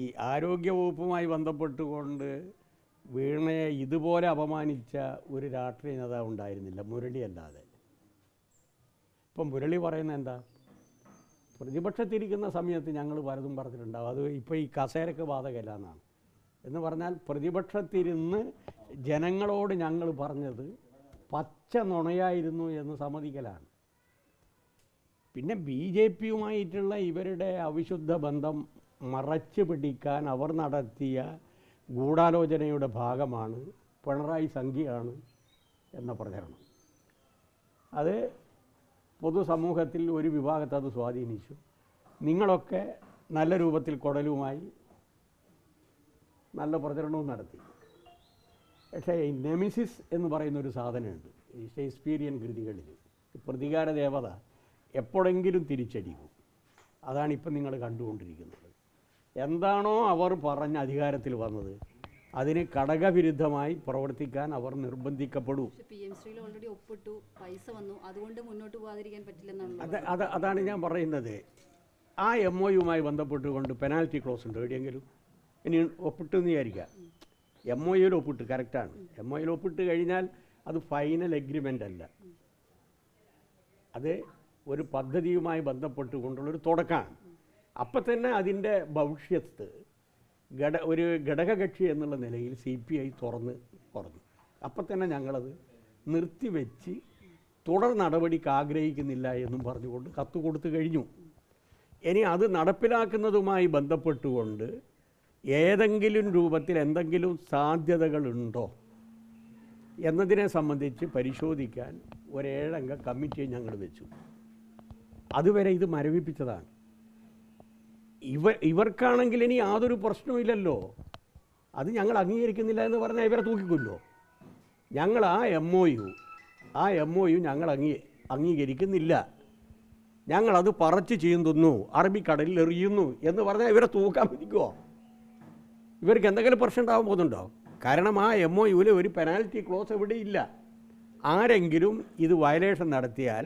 ഈ ആരോഗ്യവകുപ്പുമായി ബന്ധപ്പെട്ടുകൊണ്ട് വീണയെ ഇതുപോലെ അപമാനിച്ച ഒരു രാഷ്ട്രീയ നേതാവ് ഉണ്ടായിരുന്നില്ല, മുരളി അല്ലാതെ. ഇപ്പം മുരളി പറയുന്നത് എന്താ? പ്രതിപക്ഷത്തിരിക്കുന്ന സമയത്ത് ഞങ്ങൾ പലതും പറഞ്ഞിട്ടുണ്ടാവും, അത് ഇപ്പോൾ ഈ കസേരക്ക് ബാധകമല്ല എന്നാണ്. എന്ന് പറഞ്ഞാൽ പ്രതിപക്ഷത്തിരുന്ന് ജനങ്ങളോട് ഞങ്ങൾ പറഞ്ഞത് പച്ച നുണയായിരുന്നു എന്ന് സമ്മതിക്കലാണ്. പിന്നെ ബി ജെ പിയുമായിട്ടുള്ള ഇവരുടെ അവിശുദ്ധ ബന്ധം മറച്ചു പിടിക്കാൻ അവർ നടത്തിയ ഗൂഢാലോചനയുടെ ഭാഗമാണ് പിണറായി സംഖ്യയാണ് എന്ന പ്രചരണം. അത് പൊതുസമൂഹത്തിൽ ഒരു വിഭാഗത്തെ അത് സ്വാധീനിച്ചു. നിങ്ങളൊക്കെ നല്ല രൂപത്തിൽ കുടലുമായി നല്ല പ്രചരണവും നടത്തി. പക്ഷേ ഈ നെമിസിസ് എന്ന് പറയുന്നൊരു സാധനമുണ്ട് ഈ ഷേക്സ്പിയറിയൻ കൃതികളിൽ. പ്രതികാര ദേവത എപ്പോഴെങ്കിലും തിരിച്ചടിക്കും. അതാണിപ്പം നിങ്ങൾ കണ്ടുകൊണ്ടിരിക്കുന്നത്. എന്താണോ അവർ പറഞ്ഞ അധികാരത്തിൽ വന്നത് അതിന് ഘടകവിരുദ്ധമായി പ്രവർത്തിക്കാൻ അവർ നിർബന്ധിക്കപ്പെടൂ. അതാണ് ഞാൻ പറയുന്നത്. ആ MOUമായി ബന്ധപ്പെട്ടുകൊണ്ട് പെനാൽറ്റി ക്ലോസ് ഉണ്ട് എവിടെയെങ്കിലും? ഇനി ഒപ്പിട്ടെന്ന് വിചാരിക്കുക, MOUയിൽ ഒപ്പിട്ട്, കറക്റ്റാണ്. MOUയിൽ ഒപ്പിട്ട് കഴിഞ്ഞാൽ അത് ഫൈനൽ എഗ്രിമെൻ്റ് അല്ല, അത് ഒരു പദ്ധതിയുമായി ബന്ധപ്പെട്ടുകൊണ്ടുള്ളൊരു തുടക്കമാണ്. അപ്പം തന്നെ അതിൻ്റെ ഭവിഷ്യത്ത് ഒരു ഘടകകക്ഷി എന്നുള്ള നിലയിൽ CPI തുറന്ന് പറഞ്ഞു. അപ്പം തന്നെ ഞങ്ങളത് നിർത്തിവെച്ച് തുടർ നടപടിക്ക് ആഗ്രഹിക്കുന്നില്ല എന്നും പറഞ്ഞുകൊണ്ട് കത്ത് കൊടുത്തു കഴിഞ്ഞു. ഇനി അത് നടപ്പിലാക്കുന്നതുമായി ബന്ധപ്പെട്ടുകൊണ്ട് ഏതെങ്കിലും രൂപത്തിൽ എന്തെങ്കിലും സാധ്യതകളുണ്ടോ എന്നതിനെ സംബന്ധിച്ച് പരിശോധിക്കാൻ ഒരു 7 അംഗ കമ്മിറ്റിയെ ഞങ്ങൾ വെച്ചു. അതുവരെ ഇത് മരവിപ്പിച്ചതാണ്. ഇവർക്കാണെങ്കിൽ ഇനി യാതൊരു പ്രശ്നവുമില്ലല്ലോ, അത് ഞങ്ങൾ അംഗീകരിക്കുന്നില്ല എന്ന് പറഞ്ഞാൽ ഇവരെ തൂക്കിക്കൊല്ലോ. ഞങ്ങൾ ആ MOU ഞങ്ങൾ അംഗീകരിക്കുന്നില്ല, ഞങ്ങളത് പറച്ച് ചെയ്യുന്നു, അറബിക്കടലിൽ എറിയുന്നു എന്ന് പറഞ്ഞാൽ ഇവരെ തൂക്കാൻ പറ്റിക്കുമോ? ഇവർക്ക് എന്തെങ്കിലും പ്രശ്നം ഉണ്ടാകാൻ പോകുന്നുണ്ടോ? കാരണം ആ MOUയിൽ ഒരു പെനാൽറ്റി ക്ലോസ് എവിടെയില്ല. ആരെങ്കിലും ഇത് വയലേഷൻ നടത്തിയാൽ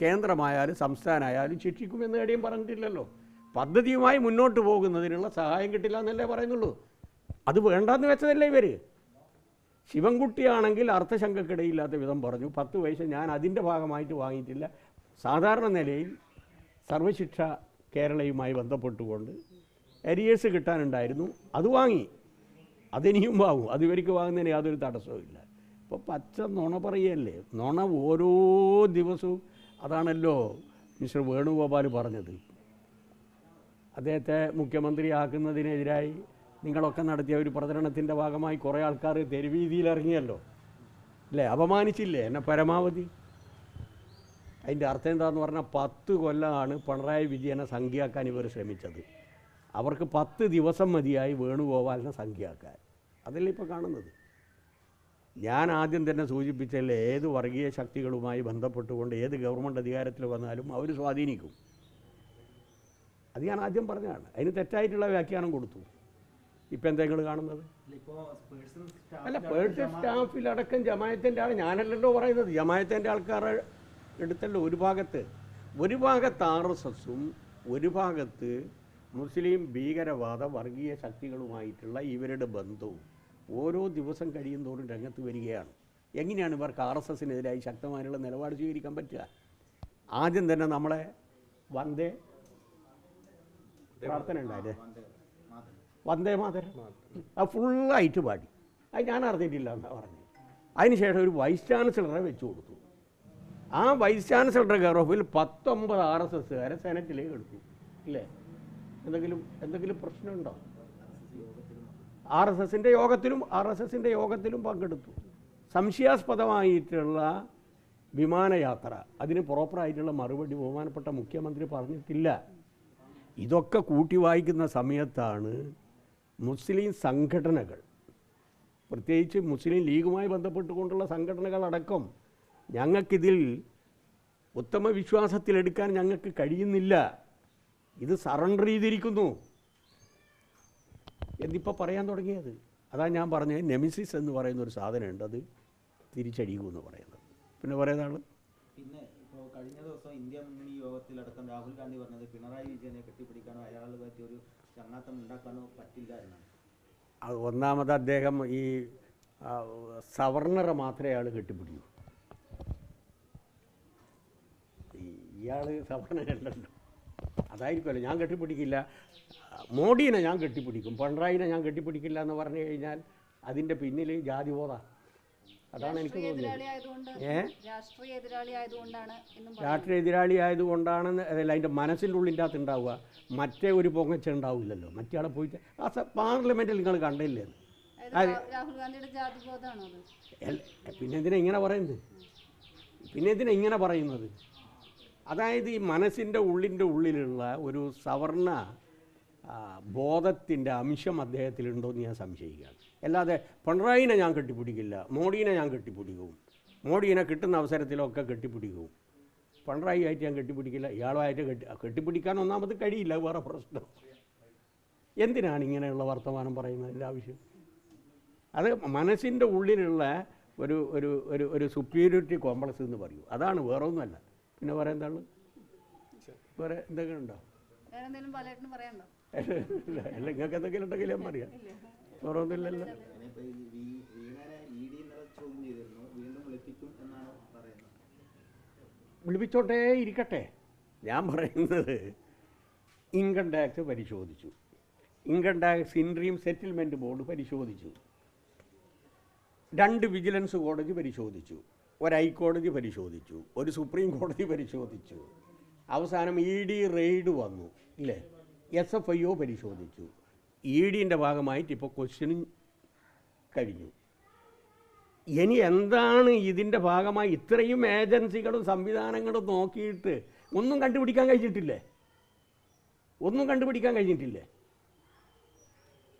കേന്ദ്രമായാലും സംസ്ഥാനമായാലും ശിക്ഷിക്കുമെന്ന് എവിടെയും പറഞ്ഞിട്ടില്ലല്ലോ. പദ്ധതിയുമായി മുന്നോട്ട് പോകുന്നതിനുള്ള സഹായം കിട്ടില്ല എന്നല്ലേ പറയുന്നുള്ളൂ. അത് വേണ്ടെന്ന് വെച്ചതല്ലേ ഇവർ. ശിവൻകുട്ടിയാണെങ്കിൽ അർത്ഥശങ്കക്കിടയില്ലാത്ത വിധം പറഞ്ഞു, 10 പൈസ ഞാൻ അതിൻ്റെ ഭാഗമായിട്ട് വാങ്ങിയിട്ടില്ല. സാധാരണ നിലയിൽ സർവശിക്ഷ കേരളയുമായി ബന്ധപ്പെട്ടുകൊണ്ട് അരിയേഴ്സ് കിട്ടാനുണ്ടായിരുന്നു, അത് വാങ്ങി, അതിനിയും വാങ്ങും, അത് ഇവർക്ക് വാങ്ങുന്നതിന് യാതൊരു തടസ്സവുമില്ല. ഇപ്പോൾ പച്ച നുണ പറയല്ലേ, നുണ ഓരോ ദിവസവും. അതാണല്ലോ മിസ്റ്റർ വേണുഗോപാൽ പറഞ്ഞത്. അദ്ദേഹത്തെ മുഖ്യമന്ത്രിയാക്കുന്നതിനെതിരായി നിങ്ങളൊക്കെ നടത്തിയ ഒരു പ്രചരണത്തിൻ്റെ ഭാഗമായി കുറേ ആൾക്കാർ തെരുവീതിയിൽ ഇറങ്ങിയല്ലോ, അല്ലേ? അപമാനിച്ചില്ലേ എന്നെ പരമാവധി. അതിൻ്റെ അർത്ഥം എന്താണെന്ന് പറഞ്ഞാൽ 10 കൊല്ലമാണ് പിണറായി വിജയനെ സംഖ്യയാക്കാൻ ഇവർ ശ്രമിച്ചത്. അവർക്ക് 10 ദിവസം മതിയായി വേണുഗോപാലിനെ സംഖ്യയാക്കാൻ. അതല്ലേ ഇപ്പോൾ കാണുന്നത്. ഞാൻ ആദ്യം തന്നെ സൂചിപ്പിച്ചല്ലേ, ഏത് വർഗീയ ശക്തികളുമായി ബന്ധപ്പെട്ടുകൊണ്ട് ഏത് ഗവൺമെൻറ് അധികാരത്തിൽ വന്നാലും അവർ സ്വാധീനിക്കും. അത് ഞാൻ ആദ്യം പറഞ്ഞതാണ്. അതിന് തെറ്റായിട്ടുള്ള വ്യാഖ്യാനം കൊടുത്തു. ഇപ്പം എന്തെങ്കിലും കാണുന്നത് അല്ല, പേഴ്സണൽ സ്റ്റാഫിലടക്കം ജമായത്തിൻ്റെ ആൾ, ഞാനല്ലല്ലോ പറയുന്നത്, ജമായത്തിൻ്റെ ആൾക്കാർ എടുത്തല്ലോ. ഒരു ഭാഗത്ത് RSSും ഒരു ഭാഗത്ത് മുസ്ലിം ഭീകരവാദ വർഗീയ ശക്തികളുമായിട്ടുള്ള ഇവരുടെ ബന്ധവും ഓരോ ദിവസം കഴിയുന്തോറും രംഗത്ത് വരികയാണ്. എങ്ങനെയാണ് ഇവർക്ക് RSSനെതിരായി ശക്തമായുള്ള നിലപാട് സ്വീകരിക്കാൻ പറ്റുക? ആദ്യം തന്നെ നമ്മളെ വന്ദേ പ്രാർത്ഥന ഉണ്ടായില്ലേ, വന്ദേ മാതരം, അത് ഫുള്ളായിട്ട് പാടി. അത് ഞാൻ അറിഞ്ഞിട്ടില്ല എന്നാണ് പറഞ്ഞത്. അതിനുശേഷം ഒരു വൈസ് ചാൻസലറെ വെച്ചു കൊടുത്തു. ആ വൈസ് ചാൻസലറുടെ കെയർ ഓഫിൽ 19 RSSകാരെ സെനറ്റിലേക്ക് എടുത്തു. ഇല്ലേ? എന്തെങ്കിലും പ്രശ്നമുണ്ടോ? RSSൻ്റെ യോഗത്തിലും പങ്കെടുത്തു. സംശയാസ്പദമായിട്ടുള്ള വിമാനയാത്ര, അതിന് പ്രോപ്പറായിട്ടുള്ള മറുപടി ബഹുമാനപ്പെട്ട മുഖ്യമന്ത്രി പറഞ്ഞിട്ടില്ല. ഇതൊക്കെ കൂട്ടി വായിക്കുന്ന സമയത്താണ് മുസ്ലിം സംഘടനകൾ, പ്രത്യേകിച്ച് മുസ്ലിം ലീഗുമായി ബന്ധപ്പെട്ടുകൊണ്ടുള്ള സംഘടനകളടക്കം, ഞങ്ങൾക്കിതിൽ ഉത്തമ വിശ്വാസത്തിലെടുക്കാൻ ഞങ്ങൾക്ക് കഴിയുന്നില്ല, ഇത് സറണ്ടർ ചെയ്തിരിക്കുന്നു എന്നിപ്പോൾ പറയാൻ തുടങ്ങിയത്. അതാണ് ഞാൻ പറഞ്ഞത്, നെമിസിസ് എന്ന് പറയുന്ന ഒരു സാധനമുണ്ട്, അത് തിരിച്ചടിക്കുമെന്ന് പറയുന്നത്. പിന്നെ പറയുന്നതാണ്. പിന്നെ ഇപ്പോൾ കഴിഞ്ഞ ദിവസം ഇന്ത്യ മുന്നണി യോഗത്തിലടക്കം രാഹുൽ ഗാന്ധി പറഞ്ഞത് പിണറായി വിജയനെ കെട്ടിപ്പിടിക്കാനോ അയാൾ പറ്റിയൊരു ചങ്ങാത്തം ഉണ്ടാക്കാനോ പറ്റില്ല എന്നാണ്. അത് ഒന്നാമത് അദ്ദേഹം ഈ സവർണറെ മാത്രമേ അയാൾ കെട്ടിപ്പിടിക്കൂ. ഇയാൾ സവർണനല്ലല്ലോ, അതായിരിക്കുമല്ലോ. ഞാൻ കെട്ടിപ്പിടിക്കില്ല, മോഡിനെ ഞാൻ കെട്ടിപ്പിടിക്കും, പിണറായിനെ ഞാൻ കെട്ടിപ്പിടിക്കില്ല എന്ന് പറഞ്ഞു കഴിഞ്ഞാൽ അതിൻ്റെ പിന്നിൽ ജാതിബോധമാണ്. അതാണ് എനിക്ക് തോന്നുന്നത്. രാഷ്ട്രീയ എതിരാളി ആയതുകൊണ്ടാണെന്ന് അതല്ല, അതിൻ്റെ മനസ്സിൻ്റെ ഉള്ളിൻ്റെ അകത്ത് ഉണ്ടാവുക. മറ്റേ ഒരു പൊങ്ങച്ച ഉണ്ടാവില്ലല്ലോ. മറ്റേ ആളെ പോയിട്ട് പാർലമെൻറ്റിൽ നിങ്ങൾ കണ്ടില്ലേ? പിന്നെ എന്തിനാ ഇങ്ങനെ പറയുന്നത്? അതായത് ഈ മനസ്സിൻ്റെ ഉള്ളിലുള്ള ഒരു സവർണ ബോധത്തിൻ്റെ അംശം അദ്ദേഹത്തിലുണ്ടോ എന്ന് ഞാൻ സംശയിക്കുകയാണ്. അല്ലാതെ പിണറായിനെ ഞാൻ കെട്ടിപ്പിടിക്കില്ല, മോഡിനെ ഞാൻ കെട്ടിപ്പിടിക്കും, മോഡിനെ കിട്ടുന്ന അവസരത്തിലൊക്കെ കെട്ടിപ്പിടിക്കും, പിണറായി ആയിട്ട് ഞാൻ കെട്ടിപ്പിടിക്കില്ല, ഇയാളുമായിട്ട് കെട്ടിപ്പിടിക്കാൻ ഒന്നാമത് കഴിയില്ല, വേറെ പ്രശ്നം. എന്തിനാണ് ഇങ്ങനെയുള്ള വർത്തമാനം പറയുന്നതിൻ്റെ ആവശ്യം? അത് മനസ്സിൻ്റെ ഉള്ളിലുള്ള ഒരു ഒരു ഒരു ഒരു സുപ്പീരിയോറിറ്റി കോംപ്ലക്സ് എന്ന് പറയൂ. അതാണ്, വേറെ ഒന്നുമല്ല. പിന്നെ വേറെ എന്താണ്? വേറെ എന്തൊക്കെ ഉണ്ടോ? അല്ല, നിങ്ങൾക്ക് എന്തെങ്കിലും ഉണ്ടെങ്കിൽ ഞാൻ പറയാം. വേറെ ഒന്നുമില്ലല്ലോ. വിളിപ്പിച്ചോട്ടേ ഇരിക്കട്ടെ. ഞാൻ പറയുന്നത് ഇൻകം ടാക്സ് പരിശോധിച്ചു, income tax interim settlement board പരിശോധിച്ചു, 2 വിജിലൻസ് കോടതി പരിശോധിച്ചു, ഒരു ഹൈക്കോടതി പരിശോധിച്ചു, ഒരു സുപ്രീം കോടതി പരിശോധിച്ചു, അവസാനം ED റെയ്ഡ് വന്നു ഇല്ലേ, SFIO പരിശോധിച്ചു. EDൻ്റെ ഭാഗമായിട്ട് ഇപ്പോൾ ക്വസ്റ്റ്യനും കഴിഞ്ഞു. ഇനി എന്താണ് ഇതിൻ്റെ ഭാഗമായി ഇത്രയും ഏജൻസികളും സംവിധാനങ്ങളും നോക്കിയിട്ട് ഒന്നും കണ്ടുപിടിക്കാൻ കഴിഞ്ഞിട്ടില്ലേ?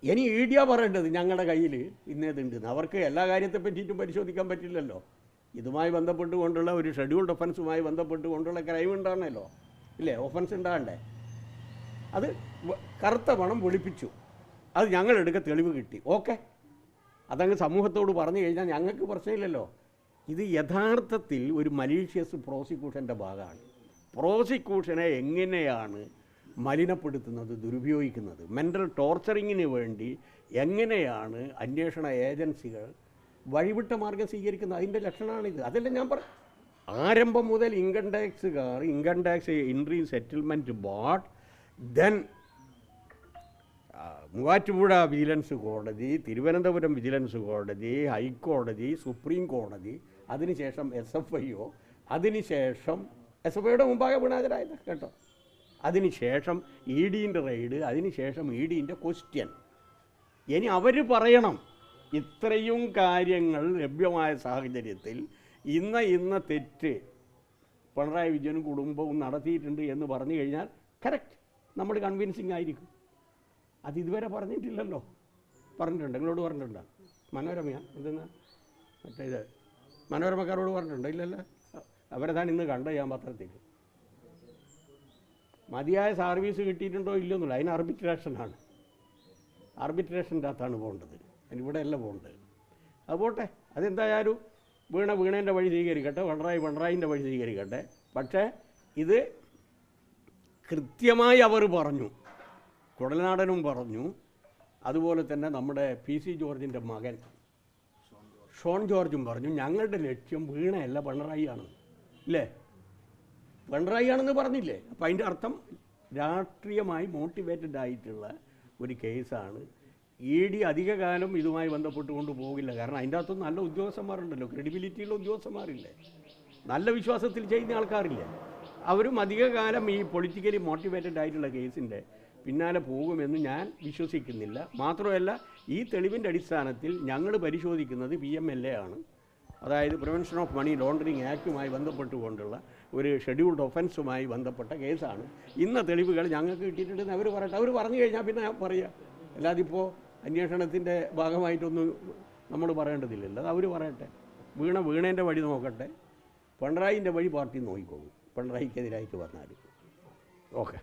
ഇനി ED പറയേണ്ടത് ഞങ്ങളുടെ കയ്യിൽ ഇന്നേതുണ്ടെന്ന്. അവർക്ക് എല്ലാ കാര്യത്തെ പറ്റിയിട്ടും പരിശോധിക്കാൻ പറ്റില്ലല്ലോ. ഇതുമായി ബന്ധപ്പെട്ടുകൊണ്ടുള്ള ഒരു ഷെഡ്യൂൾഡ് ഒഫൻസുമായി ബന്ധപ്പെട്ടുകൊണ്ടുള്ള ക്രൈം ഉണ്ടാകണമല്ലോ, ഇല്ലേ? ഒഫൻസ് ഉണ്ടാകണ്ടേ? അത് കറുത്ത പണം വെളുപ്പിച്ചു, അത് ഞങ്ങളെടുക്ക തെളിവ് കിട്ടി, ഓക്കെ, അതങ്ങ് സമൂഹത്തോട് പറഞ്ഞു കഴിഞ്ഞാൽ ഞങ്ങൾക്ക് പ്രശ്നമില്ലല്ലോ. ഇത് യഥാർത്ഥത്തിൽ ഒരു മലീഷ്യസ് പ്രോസിക്യൂഷൻ്റെ ഭാഗമാണ്. പ്രോസിക്യൂഷനെ എങ്ങനെയാണ് മലിനപ്പെടുത്തുന്നത്, ദുരുപയോഗിക്കുന്നത്, മെൻ്റൽ ടോർച്ചറിങ്ങിന് വേണ്ടി എങ്ങനെയാണ് അന്വേഷണ ഏജൻസികൾ വഴിവിട്ട മാർഗം സ്വീകരിക്കുന്നത്, അതിൻ്റെ ലക്ഷണമാണിത്. അതല്ല ഞാൻ ആരംഭം മുതൽ income tax interim settlement board, then Muvattupuzha vigilance കോടതി, തിരുവനന്തപുരം വിജിലൻസ് കോടതി, ഹൈക്കോടതി, സുപ്രീം കോടതി, അതിനുശേഷം SFIO, അതിനുശേഷം SFIOയുടെ മുമ്പാകെ വീണാജരായത് കേട്ടോ, അതിനുശേഷം EDൻ്റെ റെയ്ഡ്, അതിനുശേഷം EDൻ്റെ ക്വസ്റ്റ്യൻ. ഇനി അവർ പറയണം ഇത്രയും കാര്യങ്ങൾ ലഭ്യമായ സാഹചര്യത്തിൽ ഇന്ന തെറ്റ് പിണറായി വിജയനും കുടുംബവും നടത്തിയിട്ടുണ്ട് എന്ന് പറഞ്ഞു കഴിഞ്ഞാൽ കറക്റ്റ്, നമ്മൾ കൺവിൻസിങ് ആയിരിക്കും. അത് ഇതുവരെ പറഞ്ഞിട്ടില്ലല്ലോ. പറഞ്ഞിട്ടുണ്ട്, നിങ്ങളോട് പറഞ്ഞിട്ടുണ്ടോ? മനോരമയാണ് ഇതെന്ന്, മറ്റേ ഇത് മനോരമക്കാരോട് പറഞ്ഞിട്ടുണ്ടോ? ഇല്ലല്ലോ. അവരതാണ് ഇന്ന് കണ്ടത് ഞാൻ പത്രത്തിൽ. മതിയായ സർവീസ് കിട്ടിയിട്ടുണ്ടോ ഇല്ലയൊന്നുമില്ല, അതിന് ആർബിട്രേഷനാണ്, ആർബിട്രേഷൻ്റെ അകത്താണ് പോകേണ്ടത്, അതിനിവിടെ അല്ല പോകേണ്ടത്. അത് പോട്ടെ, അതെന്തായാലും വീണേൻ്റെ വഴി സ്വീകരിക്കട്ടെ, പിണറായിൻ്റെ വഴി സ്വീകരിക്കട്ടെ. പക്ഷേ ഇത് കൃത്യമായി അവർ പറഞ്ഞു, കുടൽനാടനും പറഞ്ഞു, അതുപോലെ തന്നെ നമ്മുടെ PC ജോർജിൻ്റെ മകൻ ഷോൺ ജോർജും പറഞ്ഞു, ഞങ്ങളുടെ ലക്ഷ്യം വീണയല്ല പിണറായിയാണ്, ഇല്ലേ? പിണറായിയാണെന്ന് പറഞ്ഞില്ലേ? അപ്പം അതിൻ്റെ അർത്ഥം രാഷ്ട്രീയമായി മോട്ടിവേറ്റഡ് ആയിട്ടുള്ള ഒരു കേസാണ്. ED അധികകാലം ഇതുമായി ബന്ധപ്പെട്ടുകൊണ്ട് പോകില്ല. കാരണം അതിൻ്റെ അകത്തൊന്നും നല്ല ഉദ്യോഗസ്ഥന്മാരുണ്ടല്ലോ, ക്രെഡിബിലിറ്റിയുള്ള ഉദ്യോഗസ്ഥന്മാരില്ലേ, നല്ല വിശ്വാസത്തിൽ ചെയ്യുന്ന ആൾക്കാരില്ലേ, അവരും അധികകാലം ഈ പൊളിറ്റിക്കലി മോട്ടിവേറ്റഡ് ആയിട്ടുള്ള കേസിൻ്റെ പിന്നാലെ പോകുമെന്ന് ഞാൻ വിശ്വസിക്കുന്നില്ല. മാത്രമല്ല, ഈ തെളിവിൻ്റെ അടിസ്ഥാനത്തിൽ ഞങ്ങൾ പരിശോധിക്കുന്നത് PMLA ആണ്, അതായത് പ്രിവെൻഷൻ ഓഫ് മണി ലോണ്ടറിങ് ആക്റ്റുമായി ബന്ധപ്പെട്ടുകൊണ്ടുള്ള ഒരു ഷെഡ്യൂൾഡ് ഒഫൻസുമായി ബന്ധപ്പെട്ട കേസാണ്. ഇന്ന തെളിവുകൾ ഞങ്ങൾക്ക് കിട്ടിയിട്ടുണ്ടെന്ന് അവർ പറയട്ടെ. അവർ പറഞ്ഞു കഴിഞ്ഞാൽ പിന്നെ പറയാം, അല്ലാതെ ഇപ്പോൾ അന്വേഷണത്തിൻ്റെ ഭാഗമായിട്ടൊന്നും നമ്മൾ പറയേണ്ടതില്ലല്ലോ. അത് അവർ പറയട്ടെ. വീണേൻ്റെ വഴി നോക്കട്ടെ, പിണറായിൻ്റെ വഴി പാർട്ടി നോക്കിക്കോളും, പിണറായിക്കെതിരായിട്ട് പറഞ്ഞാൽ. ഓക്കെ.